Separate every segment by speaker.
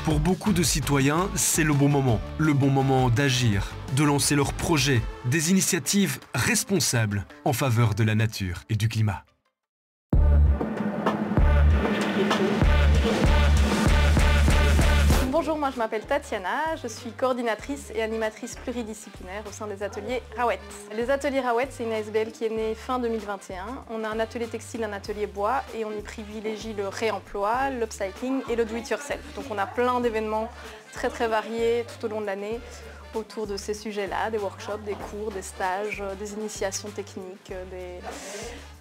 Speaker 1: Pour beaucoup de citoyens, c'est le bon moment d'agir, de lancer leurs projets, des initiatives responsables en faveur de la nature et du climat.
Speaker 2: Bonjour, moi je m'appelle Tatiana, je suis coordinatrice et animatrice pluridisciplinaire au sein des ateliers Rawet. Les ateliers Rawet, c'est une ASBL qui est née fin 2021. On a un atelier textile, un atelier bois et on y privilégie le réemploi, l'upcycling et le do-it-yourself. Donc on a plein d'événements très variés tout au long de l'année autour de ces sujets-là, des workshops, des cours, des stages, des initiations techniques,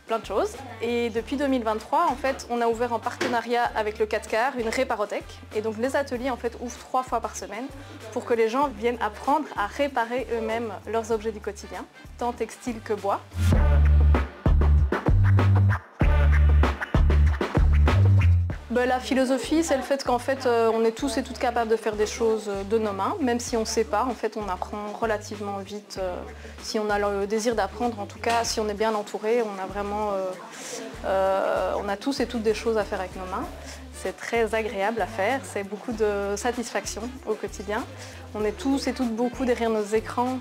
Speaker 2: plein de choses. Et depuis 2023, en fait, on a ouvert en partenariat avec le 4CAR une réparothèque. Et donc les ateliers en fait ouvrent 3 fois par semaine pour que les gens viennent apprendre à réparer eux-mêmes leurs objets du quotidien, tant textile que bois. La philosophie, c'est le fait qu'en fait, on est tous et toutes capables de faire des choses de nos mains, même si on ne sait pas, en fait, on apprend relativement vite. Si on a le désir d'apprendre, en tout cas, si on est bien entouré, on a vraiment, on a tous et toutes des choses à faire avec nos mains. C'est très agréable à faire, c'est beaucoup de satisfaction au quotidien. On est tous et toutes beaucoup derrière nos écrans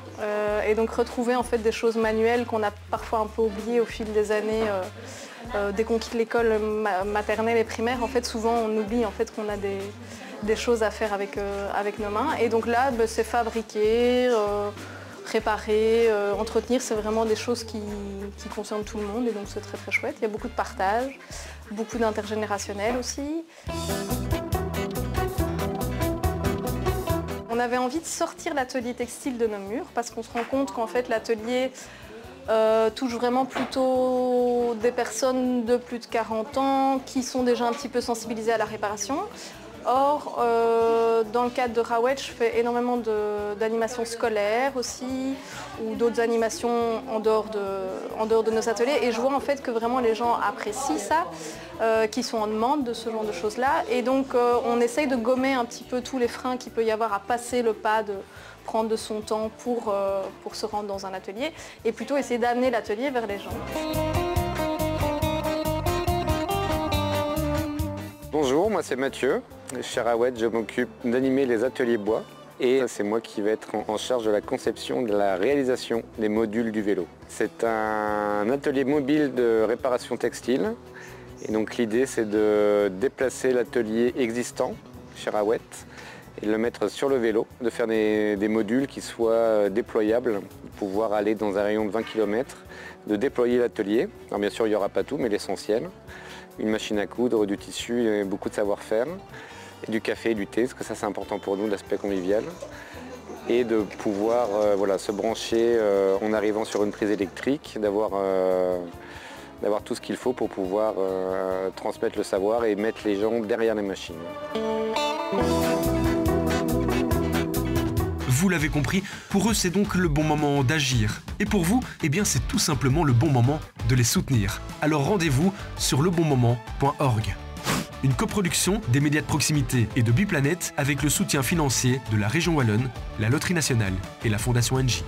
Speaker 2: et donc retrouver en fait des choses manuelles qu'on a parfois un peu oubliées au fil des années. Dès qu'on quitte l'école maternelle et primaire, en fait, souvent on oublie en fait, qu'on a des choses à faire avec nos mains. Et donc là, c'est fabriquer, réparer, entretenir, c'est vraiment des choses qui concernent tout le monde et donc c'est très chouette. Il y a beaucoup de partage, beaucoup d'intergénérationnel aussi. On avait envie de sortir l'atelier textile de nos murs parce qu'on se rend compte qu'en fait l'atelier touche vraiment plutôt des personnes de plus de 40 ans qui sont déjà un petit peu sensibilisées à la réparation. Or, dans le cadre de Rawet, je fais énormément d'animations scolaires aussi, ou d'autres animations en dehors de nos ateliers. Et je vois en fait que vraiment les gens apprécient ça, qui sont en demande de ce genre de choses-là. Et donc, on essaye de gommer un petit peu tous les freins qu'il peut y avoir à passer le pas de prendre de son temps pour se rendre dans un atelier, et plutôt essayer d'amener l'atelier vers les gens.
Speaker 3: Bonjour, moi c'est Mathieu. Chez Rawet, je m'occupe d'animer les ateliers bois et c'est moi qui vais être en charge de la conception, de la réalisation des modules du vélo. C'est un atelier mobile de réparation textile et donc l'idée c'est de déplacer l'atelier existant chez Rawet et de le mettre sur le vélo, de faire des modules qui soient déployables, de pouvoir aller dans un rayon de 20 km, de déployer l'atelier. Alors bien sûr il n'y aura pas tout mais l'essentiel. Une machine à coudre, du tissu, et beaucoup de savoir-faire, et du café et du thé, parce que ça c'est important pour nous, l'aspect convivial. Et de pouvoir se brancher en arrivant sur une prise électrique, d'avoir tout ce qu'il faut pour pouvoir transmettre le savoir et mettre les gens derrière les machines.
Speaker 1: Vous l'avez compris, pour eux c'est donc le bon moment d'agir. Et pour vous, eh bien c'est tout simplement le bon moment de les soutenir. Alors rendez-vous sur lebonmoment.org. Une coproduction des médias de proximité et de Biplanète avec le soutien financier de la région Wallonne, la Loterie Nationale et la Fondation NJ.